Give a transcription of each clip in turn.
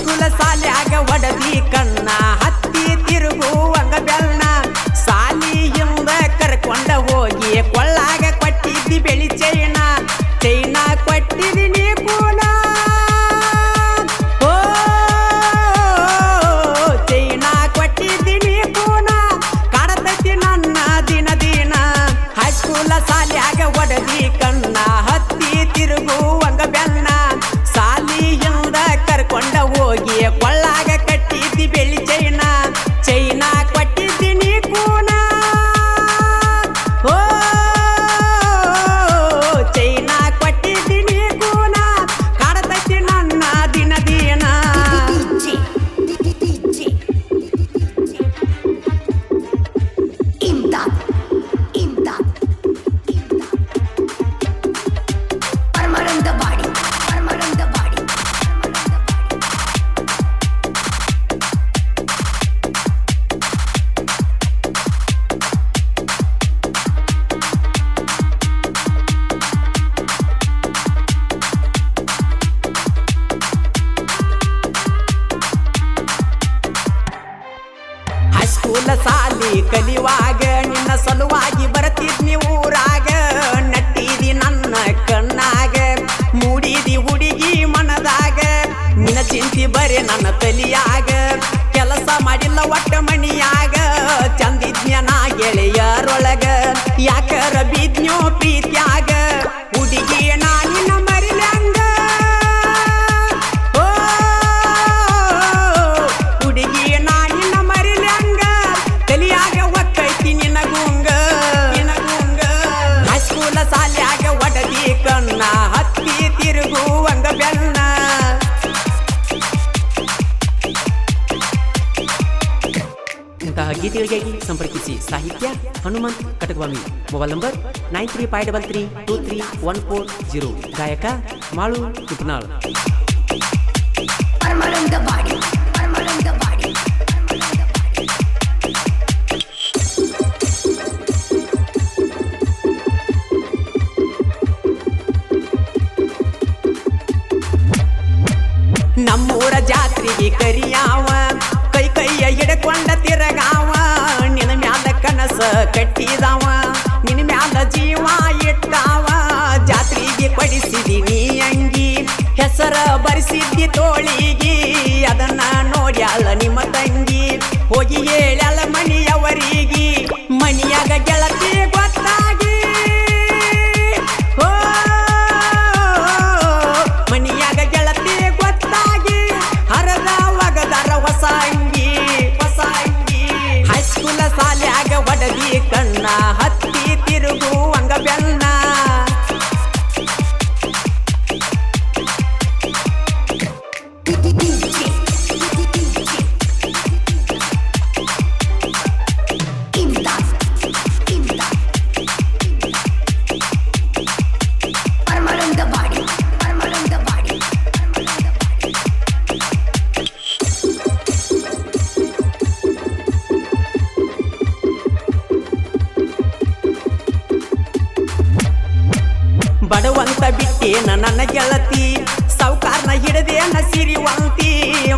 high school ಸಾಲ್ಯಾಗ ಒಡದಿ ಕಣ್ಣ ಹತ್ತಿ ತಿರುಗುವಂಗ ಬೆಳ್ಳ ಸಾಲಿಯಿಂದ ಕರ್ಕೊಂಡ ಹೋಗಿ ಕೊಳ್ಳಾಗ ಕೊಟ್ಟಿದ್ದಿ ಬೆಳಿ ಚೈನಾ ಕೊಟ್ಟಿದಿ ನೀ ಕೂನ ಓ ಚೈನಾ ಕೊಟ್ಟಿದ್ದಿ ನೀ ಕೂನ ಕಾಡತೈತಿ ನನ್ನ ದಿನ ದಿನ ಹೈಸ್ಕೂಲ್ ಸಾಲ್ಯಾಗ ಒಡದಿ ಕಣ್ಣ ಹತ್ತಿ ತಿರುಗುವಂಗ ಬೆಳ್ಳ ಸಾಲಿಯಿಂದ ಕರ್ಕೊಂಡ ಹೋಗಿ ಕೊಳ್ಳಾಗ ಕಟ್ಟಿದ್ದಿ ಬೆಳಿ ಚೈನಾ ಕೊಟ್ಟಿದ್ದಿ ನೀ ಕೂನ ಓ ಚೈನಾ ಕೊಟ್ಟಿದ್ದಿ ನೀ ಕೂನ ಕಾಡತೈತಿ ನನ್ನ ದಿನ ದಿನ ಹೈಸ್ಕೂಲ್ ಸಾಲಿ ಕಲಿಯುವಾಗ ನಿನ್ನ ಸಲುವಾಗಿ ಬರ್ತಿದ್ನಿ ಊರಾಗ ನಟ್ಟಿದಿ ನನ್ನ ಕಣ್ಣಾಗ ಮೂಡಿದಿ ಹುಡುಗಿ ಮನದಾಗ ನಿನ್ನ ಚಿಂತಿ ಬರೇ ನನ್ನ ತಲಿಯಾಗ ಕೆಲಸ ಮಾಡಿಲ್ಲ ಒಟ್ಟ ಮಣಿಯಾಗ ಚಂದಿದ್ನ್ಯ ನಾ ಗೆಳೆಯರೊಳಗ ಯಾಕರ ಬಿದ್ನ್ಯೋ ಪ್ರೀತ್ಯಾಗ ಹುಡುಗಿ ನಾ ನಿನ್ನ ಮರಿಲ್ಯಾಂಗ ಓ ಹುಡುಗಿ ನಾ ನಿನ್ನ ಮರಿಲ್ಯಾಂಗ ತಲಿಯಾಗ ಒಕ್ಕೈತಿ ನಿನಗುಂಗ ಹೈಸ್ಕೂಲ್ ಸಾಲ್ಯಾಗ ಒಡದಿ ಕಣ್ಣ ಹತ್ತಿ ತಿರುಗುವಂಗ ಬೆಳ್ಳ ಇಂತಹ ಗೀತೆಗಳಿಗಾಗಿ ಸಂಪರ್ಕಿಸಿ ಸಾಹಿತ್ಯ ಹನುಮಂತ್ ಕಟಕವಾಮಿ ಮೊಬೈಲ್ ನಂಬರ್ 9353323140 ಗಾಯಕ ಮಾಳು ಕುಪನಾಳ್ ನಮ್ಮೂರ ಜಾತ್ರೆಗೆ ಕರಿಯಾವ ಕೈಯ ಹಿಡ್ಕೊಂಡ ತಿರಗಾವ ನಿನ್ನ ಮ್ಯಾಲ ಕನಸ ಕಟ್ಟಿದಾವ ನಿನ್ನ ಮ್ಯಾಲ ಜೀವ ಇಟ್ಟಾವ ಜಾತ್ರೆಗೆ ಕೊಡಿಸಿದಿ ನೀ ಅಂಗಿ ಹೆಸರ ಬರಿಸಿದ್ದಿ ತೋಳಿಗಿ ಅದನ್ನ ನೋಡ್ಯಾಳ ನಿಮ್ಮ ತಂಗಿ ಹೋಗಿ ಹೇಳ್ಯಾಳ ಮನಿಯವರಿಗೆ ಮನಿಯಾಗ ಗೆಳತಿ ಗೊತ್ತಾಗಿ ಓ ಮನಿಯಾಗ ಗೆಳತಿ ಗೊತ್ತಾಗಿ ಹರದ ಒಗದಾರ ಹೊಸ ಅಂಗಿ ಹೈಸ್ಕೂಲ್ ಸಾಲ್ಯಾಗ ಒಡದಿ ಕಣ್ಣ ಹತ್ತಿ ತಿರುಗುವಂಗ ಬೆಳ್ಳ ಬಡವಂತ ಬಿಟ್ಟೇನ ನನ್ನ ಗೆಳತಿ ಸಾವುಕಾರನ ಹಿಡದೇನ ಸಿರಿವಂತಿ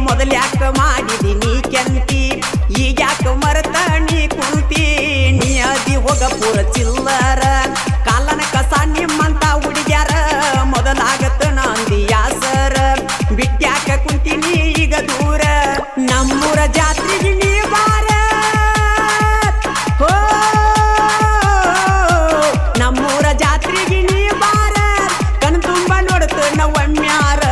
ಮೊದಲ್ಯಾಕ ಮಾಡಿದಿ ನೀ ಕೆಂತಿ ಈಗ್ಯಾಕ ಮರತ ನೀ ಕುಂತಿ ನೀ ಅದಿ ಹೋಗ ಪೂರ ಚಿಲ್ಲರ ಕಾಲನ ಕಸ ನಿಮ್ಮಂತ ಹುಡುಗ್ಯಾರ ಮೊದಲಾಗತ್ತ ನಂದಿ ಯಾಸರ ಬಿಟ್ಯಾಕ ಕುಂತಿನಿ ಈಗ ದೂರ ನಮ್ಮೂರ ಜಾತ್ರೆಗೆ ನೀ ಬಾರ ಓ ನಮ್ಮೂರ ಜಾತ್ರೆಗೆ ನೀ ಬಾರ ಕಣ್ ತುಂಬ ನೋಡ್ತ ಒಮ್ಮ್ಯಾರ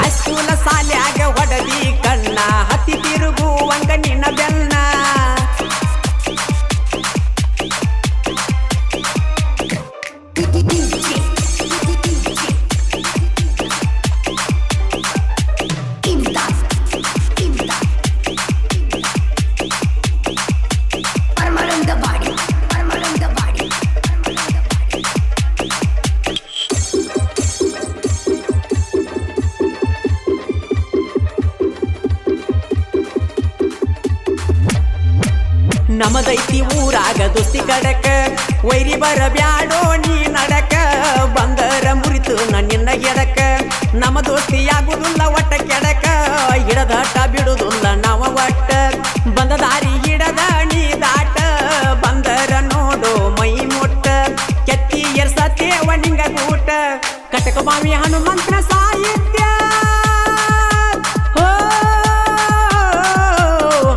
ಹೈಸ್ಕೂಲ್ ಸಾಲ್ಯಾಗ ಒಡದಿ ಕಣ್ಣ ಹತ್ತಿ ತಿರುಗುವಂಗ ನಿನ್ನ ಬೆಳ್ಳ ನಮದೈತಿ ಊರಾಗ ದೋಸ್ತಿ ಕಡಕ ವೈರಿ ಬರಬ್ಯಾಡೋ ನೀ ನಡಕ ಬಂದರ ಮುರಿತು ನಿನ್ನ ಎಡಕ ನಮ್ಮ ದೋಸ್ತಿ ಆಗುದಿಲ್ಲ ಒಟ್ಟ ಕೇಳವ ನಿಂಗ ಗೂಟ ಕಟಕ ಮಾವಿ ಹನುಮಂತನ ಸಾಹಿತ್ಯ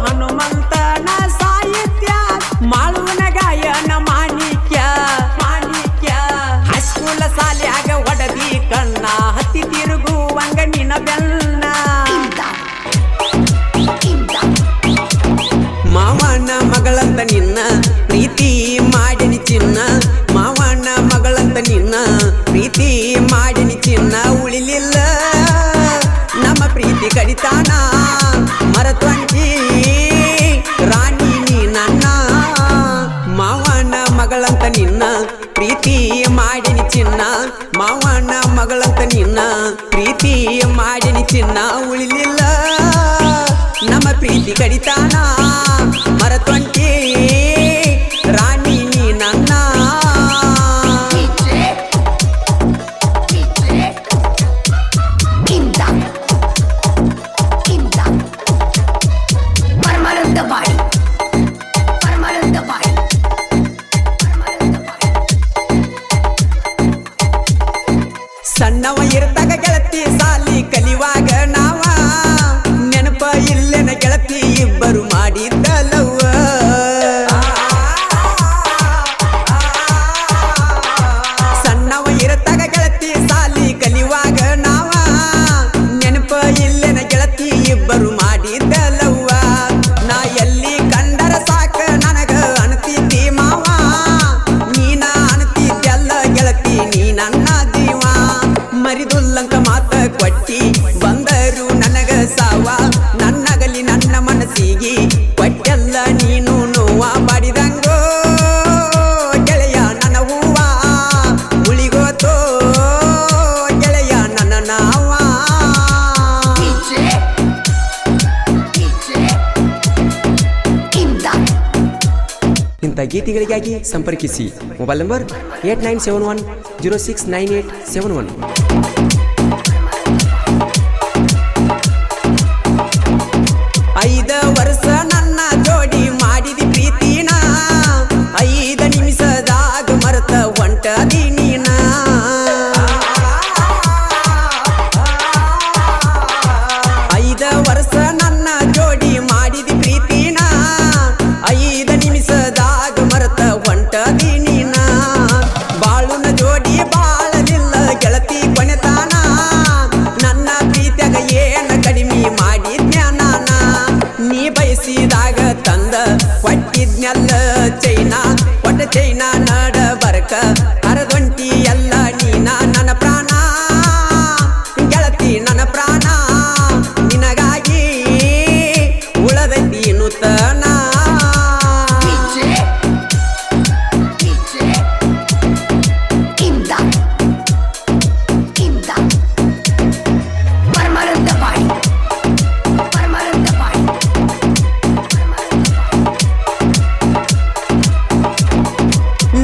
ಹನುಮಂತನ ಸಾಹಿತ್ಯ ಮಾಳುವನ ಗಾಯನ ಮಾಣಿಕ್ಯ ಹೈಸ್ಕೂಲ ಸಾಲ್ಯಾಗ ಒಡದಿ ಕಣ್ಣ ಹತ್ತಿ ತಿರುಗುವಂಗ ನಿನ ಬೆನ್ನ ಮಾವನ ಮಗಳಂತ ನಿನ್ನ ಪ್ರೀತಿ ಮಾಡಿನಿ ಚಿನ್ನ ಮಾವನ ಮಗಳಂತ ನಿನ್ನ ಪ್ರೀತಿ ಮಾಡಿನಿ ಚಿನ್ನ ಉಳಿಲಿಲ್ಲ ನಮ್ಮ ಪ್ರೀತಿ ಕಡಿತಾನ ಮರತ್ವಂಟಿ ರಾಣಿ ನೀ ನನ್ನ ಮಾವನ ಮಗಳಂತ ನಿನ್ನ ಪ್ರೀತಿ ಮಾಡಿನಿ ಚಿನ್ನ ಮಾವನ ಮಗಳಂತ ನಿನ್ನ ಪ್ರೀತಿ ಮಾಡಿನಿ ಚಿನ್ನ ಉಳಿಲಿಲ್ಲ ನಮ್ಮ ಪ್ರೀತಿ ಕಡಿತಾನ ಮರತ್ವಂಟಿ ರಾಣಿ ನೀ ನನ್ನ ಸಣ್ಣವ ಇರ್ತಾಗ ಗೆಳತಿ ಸಾಲಿ ಕಲಿವಾಗ ನಾವ ನೆನಪ ಇಲ್ಲೆನ ಗೆಳತಿ ಇಬ್ಬರು ಮಾಡಿದ್ದಲವ್ವ ಸಣ್ಣವ ಇರ್ತಾಗ ಗೆಳತಿ ಸಾಲಿ ಕಲಿವಾಗ ನಾವ ನೆನಪ ಇಲ್ಲೆನ ಗೆಳತಿ ಇಬ್ಬರು ಮಾಡಿದ್ದಲವ್ವ ನಾ ಎಲ್ಲಿ ಕಂಡರ ಸಾಕ ನನಗ ಅನ್ತಿದ್ದಿ ಮಾವ ನೀನ ಅನ್ತಿದ್ದೆಲ್ಲ ಗೆಳತಿ ನೀ ನನ್ನ ಜೀವ ಮರಿದುಲ್ಲಂಕ ಮಾತ ಕೊಟ್ಟಿ ಬಂದರು ನನಗ ಸಾವ ನನ್ನಗಲಿ ನನ್ನ ಮನಸ್ಸಿಗೆ ಕೊಟ್ಟೆಲ್ಲ ನೀನು ನೋವ ಬಡಿದಂಗೋ ಗೆಳೆಯ ನನ್ನ ಹೂವ ಉಳಿಗೋತೋ ಗೆಳೆಯ ನನ್ನ ನಾವ ಇಂಥ ಗೀತೆಗಳಿಗಾಗಿ ಸಂಪರ್ಕಿಸಿ ಮೊಬೈಲ್ ನಂಬರ್ 8971069871 5 ವರ್ಷ ನನ್ನ ಜೋಡಿ ಮಾಡಿದಿ ಪ್ರೀತಿನ 5 ನಿಮಿಷದಾಗ ಮರೆತ ಹೊಂಟದಿ ನೀನ 5 ವರ್ಷ ನನ್ನ ಜೋಡಿ ಮಾಡಿದಿ ಪ್ರೀತಿನ 5 ನಿಮಿಷದಾಗ ಮರೆತ ಹೊಂಟದಿ ನೀನ ಬಾಳುನ ಜೋಡಿ ಬಾಳಲಿಲ್ಲ ಗೆಳತಿ ಕೊನೆತಾನ ನನ್ನ ಪ್ರೀತಿಯಾಗ ಏನ ಕಡಿಮೆ ಮಾಡಿದ್ನ್ಯಾನ ನೀ ಬಯಸಿದಾಗ ತಂದ ಕೊಟ್ಟಿದ್ನೆಲ್ಲ ಚೈನಾ ಕೊಟ್ಟ ಚೈನಾ ನಡ ಬರಕ ಹರದೊಂಟಿ ಎಲ್ಲ ನೀನ ನನ್ನ ಪ್ರಾಣ ಗೆಳತಿ ನನ್ನ ಪ್ರಾಣ ನಿನಗಾಗಿ ಉಳದೈತಿ ನೂತನ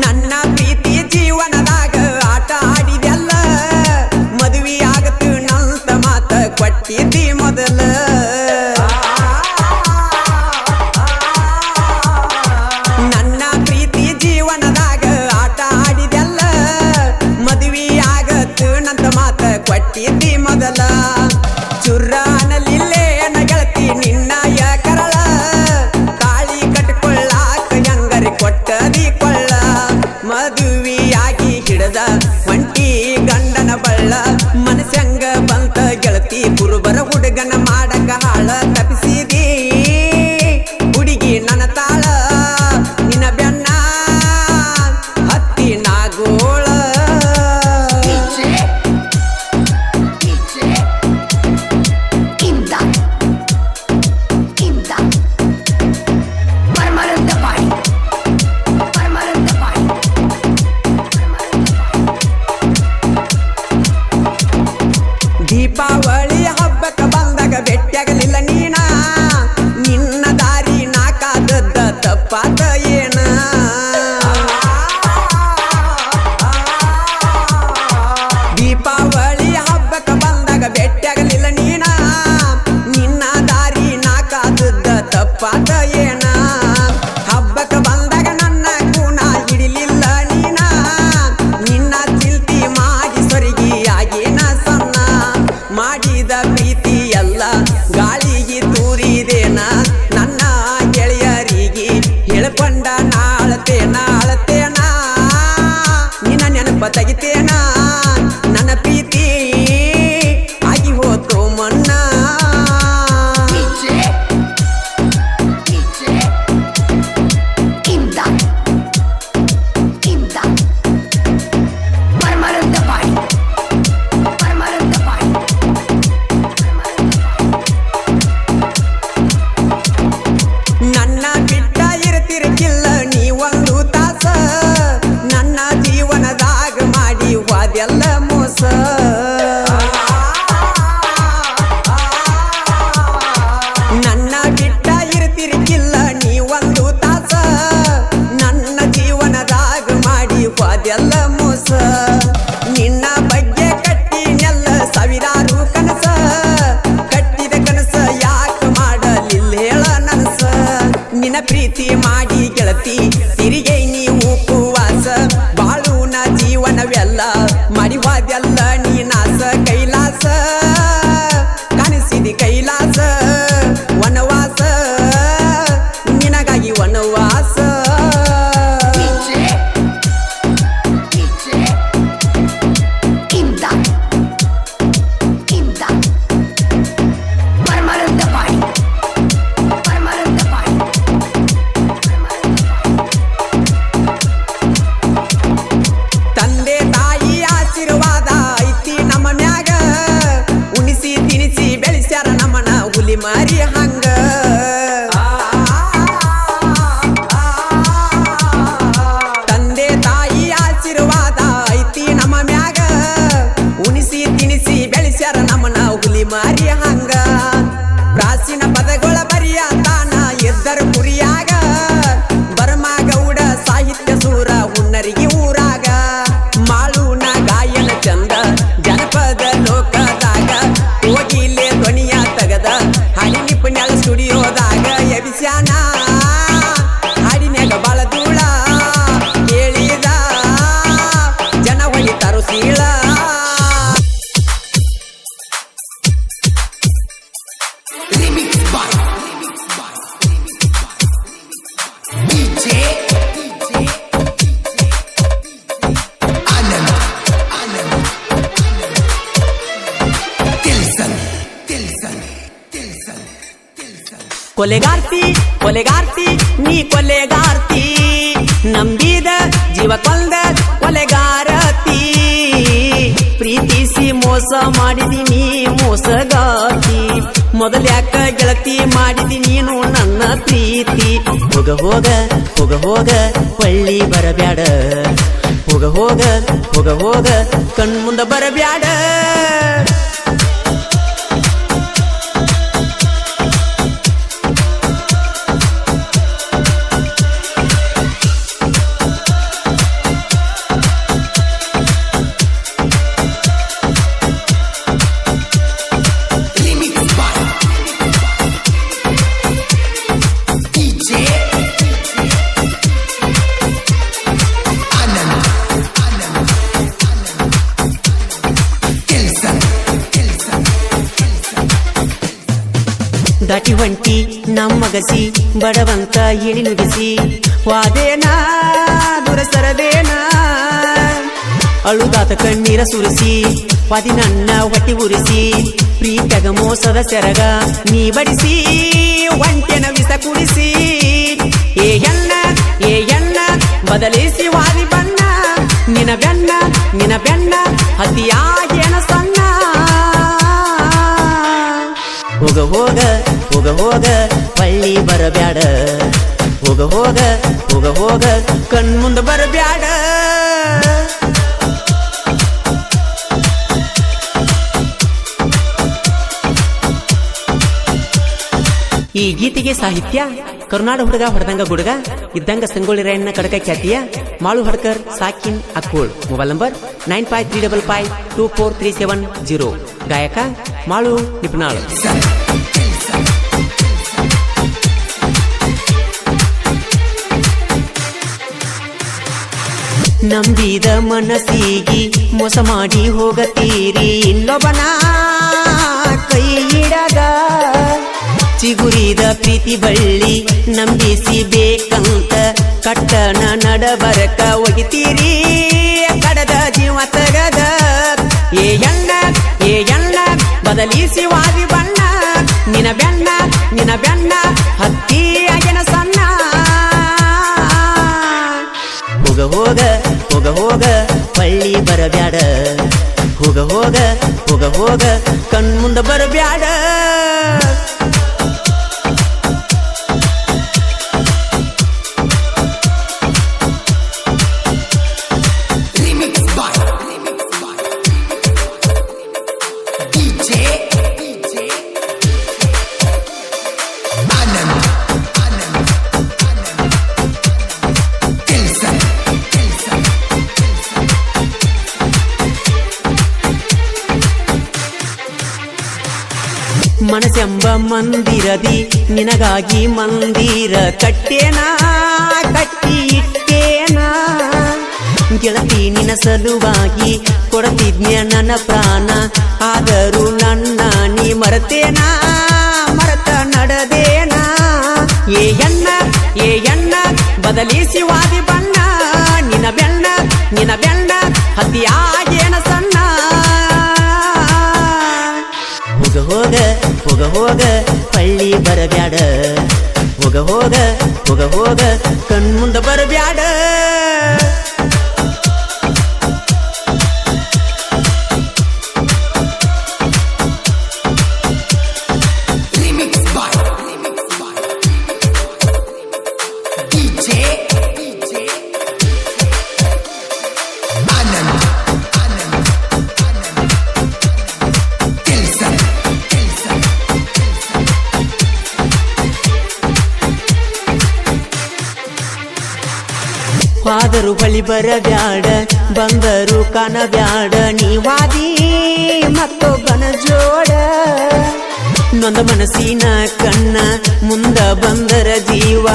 ನನ್ನ ಪ್ರೀತಿ ಜೀವನದಾಗ ಆಟ ಆಡಿದೆಲ್ಲ ಮದುವೆ ಆಗತ್ತು ನಂತ ಮಾತ ಕೊಟ್ಟಿದ್ದಿ ಮೊದಲ ನನ್ನ ಪ್ರೀತಿ ಜೀವನದಾಗ ಆಟ ಆಡಿದೆಲ್ಲ ಮದುವೆ ಆಗತ್ತು ನಂತ ಮಾತ ಕೊಟ್ಟಿದ್ದಿ ಮೊದಲ ಚುರ್ರ ಅನ್ನಲಿಲ್ಲೇನ ಗೆಳತಿ ನಿನ್ನ ಕರಳ ತಾಳಿ ಕಟ್ಕೊಳ್ಳಾಕ ಹೆಂಗರಿ ಕೊಟ್ಟದಿ ಕೊಳ್ಳ ಮದುವೆಯಾಗಿ ಹಿಡದ ಒಂಟಿ ಗಂಡನ ಬಳ್ಳ ಮನಸ್ಸಂಗ ಬಂತ ಗೆಳತಿ ಕುರುಬರ ಹುಡುಗನ ಮಾಡಕ ಹಾಳ ತಪ್ಪಿಸಿದಿ ಹುಡುಗಿ ನನ್ನ ತಾಳ ನಿನ್ನ ಬೆನ್ನ ಹತ್ತಿ ನಾಗೋಳ ದೀಪಾವಳಿ ಹಬ್ಬಕ್ಕೆ ಬಂದಾಗ ತೆಗಿತೇನ ನನ್ನ ಪ್ರೀತಿ ಆಗಿ ಹೋತು ಮನ್ನ ನನ್ನ ಬಿಟ್ಟ ಇರ್ತಿರ್ಕಿಲ್ಲ ನೀ ಒಂದು ತಾಸ ನನ್ನ ಜೀವನದಾಗ ಮಾಡಿ ವಾದೆಲ್ಲ ಮೋಸ ನನ್ನ ಬಿಟ್ಟ ಇರ್ತಿರ್ಕಿಲ್ಲ ನೀ ಒಂದು ತಾಸ ನನ್ನ ಜೀವನದಾಗ ಮಾಡಿ ವಾದೆಲ್ಲ ಮೋಸ ನಿನ್ನ ಬಗ್ಗೆ ಕಟ್ಟಿನೆಲ್ಲ ಸಾವಿರಾರು ಕನಸ ಕಟ್ಟಿದ ಕನಸ ಯಾಕೆ ಮಾಡಲಿಲ್ಲ ಹೇಳ ನನಸ ನಿನ್ನ ಪ್ರೀತಿ ಮಾಡಿ ಗೆಳತಿ ತಿರುಗೈ ನೀವು ಉಪವಾಸ ಬಾಳುನ ಜೀವನವೆಲ್ಲ ಮಾಡಿ ವಾದೆಲ್ಲ ನೀನಾಸ ಕೈಲಾಸ ಕಾಣಿಸಿದಿ ಕೈಲಾಸ ವನವಾಸ ನಿನಗಾಗಿ ವನವಾಸ ತಂದೆ ತಾಯಿ ಆಶೀರ್ವಾದ ಐತಿ ನಮ್ಮ ಮ್ಯಾಗ ಉಣಿಸಿ ತಿನಿಸಿ ಬೆಳೆಸ್ಯಾರ ನಮ್ಮನ ಹುಲಿ ಮಾರಿ ಹಂಗ ತಂದೆ ತಾಯಿ ಆಶೀರ್ವಾದ ಐತಿ ನಮ್ಮ ಮ್ಯಾಗ ಉಣಿಸಿ ತಿನಿಸಿ ಬೆಳೆಸ್ಯಾರ ನಮ್ಮನ ಹುಲಿ ಮಾರಿ ಹಂಗ ಪ್ರಾಚೀನ ಪದಗಳ ಬರಿಯ ತಾನ ಎದ್ದರ ಕುರಿಯಾಗ ಬರಮಗೌಡ ಸಾಹಿತ್ಯ ಸೂರ ಹುನ್ನರಿಗೆ ಊರಾಗ ಮಾಳುನ ಗಾಯನ ಚಂದ ಜನಪದ ಲೋಕದಾಗ ಹೋಗಿಲೆ ಧ್ವನಿಯ ತಗದ ಹಾಡಿ ನಿಪುಣ್ಯಾಳ ಸ್ಟುಡಿಯೋದಾಗ ಎಬಿಸ್ಯಾನ ಹಾಡಿನ್ಯಾಗ ಬಾಳ ಧೂಳ ಕೇಳಿದ ಜನ ಹೊಳಿತಾರು ಸೀಳ ಕೊಲೆಗಾರ್ತಿ ಕೊಲೆಗಾರ್ತಿ ನೀ ಕೊಲೆಗಾರ್ತಿ ನಂಬಿದ ಜೀವ ಕೊಂದ ಕೊಲೆಗಾರತಿ ಪ್ರೀತಿಸಿ ಮೋಸ ಮಾಡಿದಿ ನೀ ಮೋಸಗಾತಿ ಮೊದಲ್ಯಾಕ ಗೆಳತಿ ಮಾಡಿದಿ ನೀನು ನನ್ನ ಪ್ರೀತಿ ಹೋಗ ಹೋಗ ಹೋಗ ಹೋಗ ಪಳ್ಳಿ ಬರಬ್ಯಾಡ ಹೋಗ ಹೋಗ ಹೋಗ ಹೋಗ ಕಣ್ಮುಂದ ಬರಬ್ಯಾಡ ದಾಟಿ ಹೊಂಟಿ ನಮ್ಮಗಸಿ ಬಡವಂತ ಹೇಳಿ ನುಡಿಸಿ ವಾದೇನಾ ದುರ ಸರದೇನಾ ಅಳುದಾತ ಕಣ್ಣೀರ ಸುರಿಸಿ ವಾದಿ ನನ್ನ ಹೊಟ್ಟಿ ಉರಿಸಿ ಪ್ರೀತ್ಯಾಗ ಮೋಸದ ಸೆರಗ ನೀ ಬಡಿಸಿ ಒಂಟೆನ ವಿಷ ಕುಡಿಸಿ ಏ ಎಣ್ಣ ಬದಲಿಸಿ ವಾದಿ ಬಣ್ಣ ನಿನ ಬೆನ್ನ ಹತಿಯಾಗೇನ ಸಣ್ಣ ಹೋಗ ಹೋಗ ಹೋಗ ಹೋಗ ಪಳ್ಳಿ ಬರಬ್ಯಾಡ ಹೋಗ ಹೋಗ ಹೋಗ ಹೋಗ ಕಣ್ಮುಂದ ಬರಬ್ಯಾಡ ಈ ಗೀತೆಗೆ ಸಾಹಿತ್ಯ ಕರುನಾಡ ಹುಡುಗ ಹೊಡೆದಂಗ ಗುಡುಗ ಇದ್ದಂಗ ಸಂಗೊಳ್ಳಿ ರಾಯಣ್ಣ ಕಡಕ ಖ್ಯಾತಿಯ ಮಾಳು ಹಡ್ಕರ್ ಸಾಕಿನ್ ಅಕ್ಕೋಳ್ ಮೊಬೈಲ್ ನಂಬರ್ 9535524370 ಗಾಯಕ ಮಾಳು ನಿಪುಣಾಳ್ ನಂಬಿದ ಮನಸ್ಸಿಗೆ ಮೋಸ ಮಾಡಿ ಹೋಗತೀರಿ ಇನ್ನೊಬ್ಬನ ಕೈ ಹಿಡಗ ಚಿಗುರಿದ ಪ್ರೀತಿ ಬಳ್ಳಿ ನಂಬಿಸಿ ಬೇಕಂತ ಕಟ್ಟನ ನಡಬರಕ ಒಗಿತೀರಿ ಕಡದ ನಿನ ಬೆನ್ನ ಹತ್ತಿ ಆಗಿನ ಸಣ್ಣ ಹೋಗ ಹೋಗ ಹೋಗ ಹೋಗ ಪಳ್ಳಿ ಬರಬ್ಯಾಡ ಹೋಗ ಹೋಗ ಹೋಗ ಹೋಗ ಕಣ್ಮುಂದ ಬರಬ್ಯಾಡ ಮನಸೆಂಬ ಮಂದಿರದಿ ನಿನಗಾಗಿ ಮಂದಿರ ಕಟ್ಟೇನಾ ಕಟ್ಟಿ ಇಟ್ಟೇನಾ ಗೆಳತಿ ನಿನ ಸಲುವಾಗಿ ಕೊಡತಿದ್ನ್ಯ ನನ್ನ ಪ್ರಾಣ ಆದರೂ ನನ್ನ ನೀ ಮರೆತೇನಾ ಮರೆತ ನಡೆದೇನಾ ಏ ಎಣ್ಣ ಬದಲಿಸಿ ವಾದಿ ಬಣ್ಣ ನಿನ ಬೆಣ್ಣ ಹತ್ತಿಯಾಗೇನ ಸಣ್ಣ ಹೋಗ ಹೋಗ ಹೋಗ ಹೋಗ ಪಳ್ಳಿ ಬರಬ್ಯಾಡ ಹೋಗ ಹೋಗ ಹೋಗ ಹೋಗ ಕಣ್ಮುಂದ ಬರಬ್ಯಾಡ ಆದರೂ ಬಳಿ ಬರಬ್ಯಾಡ ಬಂದರು ಕಾಣಬ್ಯಾಡ ನೀವಾದಿ ಮತ್ತೊಬ್ಬನ ಜೋಡ ನೊಂದ ಮನಸ್ಸಿನ ಕಣ್ಣ ಮುಂದ ಬಂದರ ಜೀವ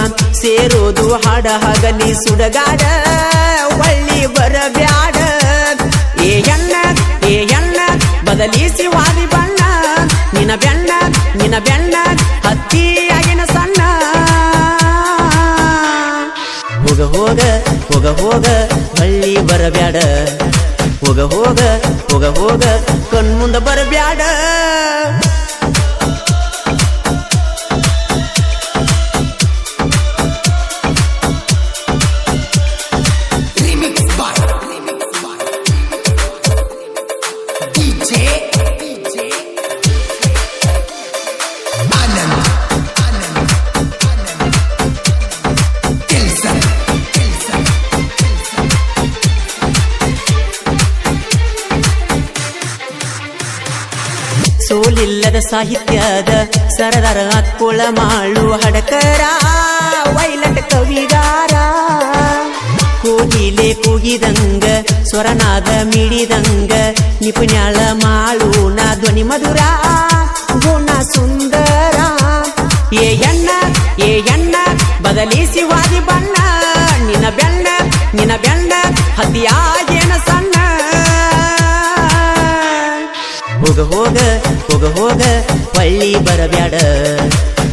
ಸೇರೋದು ಹಾಡ ಹಗಲಿ ಸುಡಗಾಡ ಒಳ್ಳಿ ಬರಬ್ಯಾಡ ಏ ಎಣ್ಣ ಬದಲಿಸಿ ವಾದಿ ಬಣ್ಣ ನಿನ ಬೆಣ್ಣ ಹತ್ತಿಯಾಗಿನ ಸಣ್ಣ ಹೋಗ ಹೋಗ ಹೋಗ ಹೋಗ ಹಳ್ಳಿ ಬರಬ್ಯಾಡ ಹೋಗ ಹೋಗ ಹೋಗ ಹೋಗ ಕಣ್ಮುಂದ ಬರಬ್ಯಾಡ ಸೋಲಿಲ್ಲದ ಸಾಹಿತ್ಯದ ಸರದಾರ ಅಕ್ಕೋಳ ಮಾಳು ಹಡಕರ ವೈಲಟ್ ಕವಿಗಾರ ಕೋಗಿಲೆ ಕೂಗಿದಂಗ ಸ್ವರನಾದ ಮಿಡಿದಂಗ ನಿಪುಣ್ಯಾಳ ಮಾಳು ನಾ ಧ್ವನಿ ಮಧುರ ಗುಣ ಸುಂದರ ಏ ಎಣ್ಣ ಬದಲಿಸಿ ವಾದಿ ಬಣ್ಣ ನಿನ ಬೆಣ್ಣ ಹತ್ತಿಯಾಗೇನ ಸಣ್ಣ ಹೋಗ ಹೋಗ ಹೋಗ ಹೋಗ ಪಳ್ಳಿ ಬರಬ್ಯಾಡ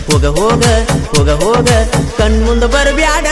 ಹೋಗ ಹೋಗ ಹೋಗ ಹೋಗ ಕಣ್ಮುಂದ ಬರಬ್ಯಾಡ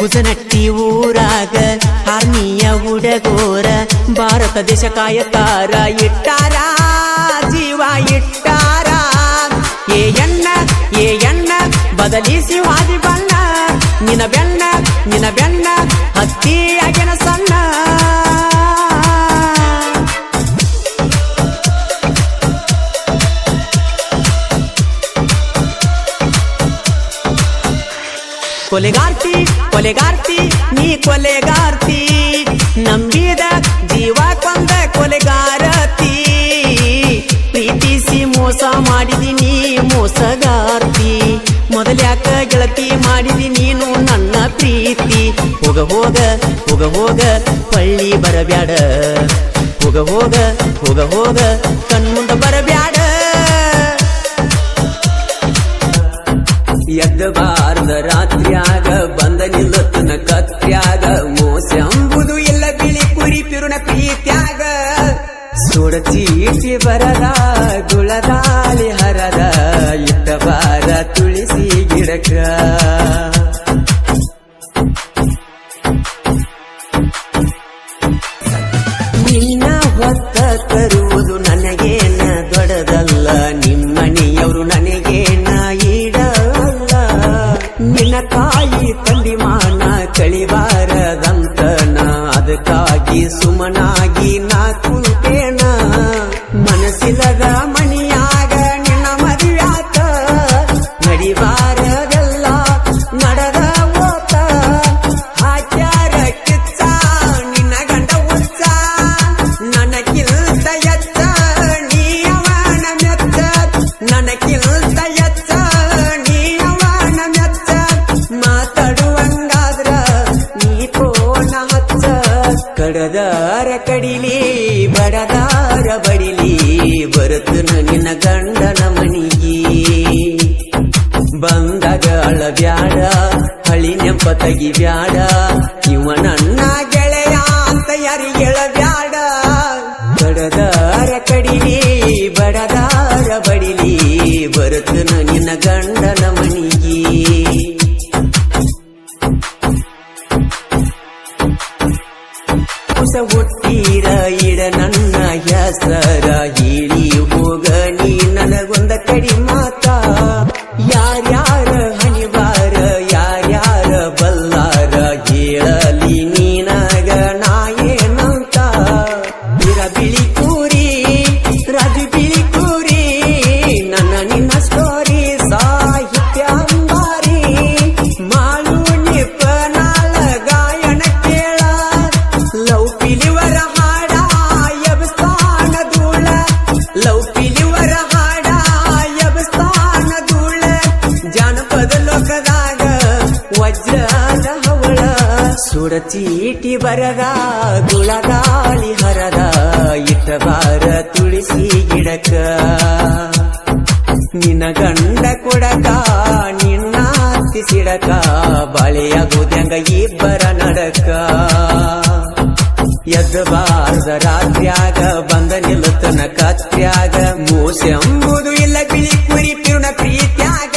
ಗುಜನಟ್ಟಿ ಊರಾಗ ಆರ್ಮಿಯ ಹುಡುಗೋರ ಭಾರತ ದೇಶ ಕಾಯಕಾರ ಇಟ್ಟಾರ ಜೀವ ಇಟ್ಟಾರ ಏ ಎಣ್ಣ ಬದಲಿಸಿ ವಾದಿ ಬಣ್ಣ ನಿನ ಬೆಣ್ಣ ಹತ್ತಿಯಾಗಿನ ಸಣ್ಣ ಕೊಲೆಗಾರ್ತಿ ನೀ ಕೊಲೆಗಾರ್ತಿ ನಂಬಿದ ಜೀವ ಕೊಂದ ಕೊಲೆಗಾರತಿ ಪ್ರೀತಿಸಿ ಮೋಸ ಮಾಡಿದಿ ನೀ ಮೋಸಗಾರ್ತಿ ಮೊದಲ್ಯಾಕ ಗೆಳತಿ ಮಾಡಿದಿ ನೀನು ನನ್ನ ಪ್ರೀತಿ ಹೋಗ ಹೋಗ ಹೋಗ ಹೋಗ ಪಳ್ಳಿ ಬರಬ್ಯಾಡ ಹೋಗ ಹೋಗ ಹೋಗ ಹೋಗ ಕಣ್ಮುಂದ ಬರಬ್ಯಾಡ ಎದ್ದ ಬಾರ್ದ ರಾತ್ರ್ಯಾಗ ಬಂದ ನಿಲ್ಲತನ ಕತ್ರ್ಯಾಗ ಮೋಸ ಎಂಬುದು ಇಲ್ಲ ಬಿಳಿ ಕುರಿ ಪಿರುಣ ಪ್ರೀತ್ಯಾಗ ಸುಡ ಚೀಟಿ ಬರದ ಗುಳದಾಳಿ ಹರದ ಇಟ್ಟ ಬಾರ ತುಳಸಿ ಗಿಡಕ ನಿನ್ನ ಹೊತ್ತ ತರುವುದು ನನಗೇನ ದೊಡ್ಡದಲ್ಲ ನಿಮ್ಮನೆಯವರು ನನಗೇನ ಈಡಲ್ಲ ನಿನ್ನ ತಾಯಿ ತಂದಿ ಮಾನ ಕಳಿಬಾರದಂತ ನಾ ಅದಕ್ಕಾಗಿ ಸುಮನಾಗಿ ನಾ ಕುಂತೇನ ಮನಸ್ಸಿಲ್ಲದ ಮಣಿಯಾಗ ನಿನ್ನ ಮದುವ್ಯಾತ ನಡಿಬಾರದೆಲ್ಲ ನಡೆದ ಓತ ಹಾಕ್ಯಾರ ಕಿಚ್ಚ ನಿನ್ನ ಗಂಡ ಉಚ್ಚ ನನಗಿಲ್ತ ಎಚ್ಚ ನೀ ಅವನ ಮೆಚ್ಚ ನನಗಿಲ್ತ ಎಚ್ಚ ನೀ ಅವನ ಮೆಚ್ಚ ಮಾತಾಡುವಂಗಾದ್ರ ನೀ ಫೋನ ಹಚ್ಚ ಕಡದಾರ ಕಡಿಲಿ ಬಡದಾರ ಬಡಿಲಿ ಬರುತ್ತನ ನಿನ್ನ ಗಂಡನ ಮನಿಗಿ ಬಂದಾಗ ಅಳಬ್ಯಾಡ ಹಳಿ ನೆಂಪ ತೆಗಿಬ್ಯಾಡ ಇವ ನನ್ನ ಗೆಳೆಯ ಅಂತ ಯಾರಿಗೆ ಹೇಳಬ್ಯಾಡ ಕಡದಾರ ಕಡಿಲಿ ಬಡದಾರ ಬಡಿಲಿ ಬರುತ್ತನ ನಿನ್ನ ಗಂಡನ ಮನಿಗಿ ಕುಸ ಹುಟ್ಟೀರ ಇಡ ನನ್ನ ಹೆಸರ ಹೇಳಿ ಹೋಗ ನೀ ನನಗೊಂದ ಕಡಿ ಮಾತ ಯಾರ್ಯಾರ ಹಣಿವಾರ ಯಾರ್ಯಾರ ಬಲ್ಲಾರ ಹೇಳಲಿ ನೀನಗ ನಾ ಏನಂತ ಇರ ಬಿಳಿ ಕೂರಿ ರಾಜು ಬಿಳಿ ಕೂರಿ ನನ್ನ ನಿನ್ನ ಸ್ಟೋರಿ ಸಾಹಿತ್ಯ ಅಂಬಾರಿ ಮಾಳು ನಿಪ್ಪನಾಳ ಗಾಯನ ಕೇಳ ಲವ್ ಪಿಲಿವರ ಹಾಡ ಎಬಸ್ತಾನ ಧೂಳ ಲವ್ ಪಿಲಿವರ ಹಾಡ ಎಬಸ್ತಾನ ಧೂಳ ಜಾನಪದ ಲೋಕದಾಗ ವಜ್ರದ ಹವಳ ಸುಡ ಚೀಟಿ ಬರದ ಗುಳಗಾಳಿ ಹರದ ಇಟ್ಟ ಬಾರ ತುಳಸಿ ಗಿಡಕ ನಿನ್ನ ಗಂಡ ಕೊಡಕ ನಿನ್ನ ಅತ್ತಿ ಸಿಡಕ ಬಾಳೆಯಾಗುದಂಗ ಇಬ್ಬರ ನಡಕ ಎದ್ದ ಬಾರ್ದ ರಾತ್ರ್ಯಾಗ ಬಂದ ನಿಲ್ಲತನ ಕತ್ರ್ಯಾಗ ಮೋಸ ಎಂಬುದು ಇಲ್ಲ ಬಿಳಿ ಕುರಿ ಪಿರುಣ ಪ್ರೀತ್ಯಾಗ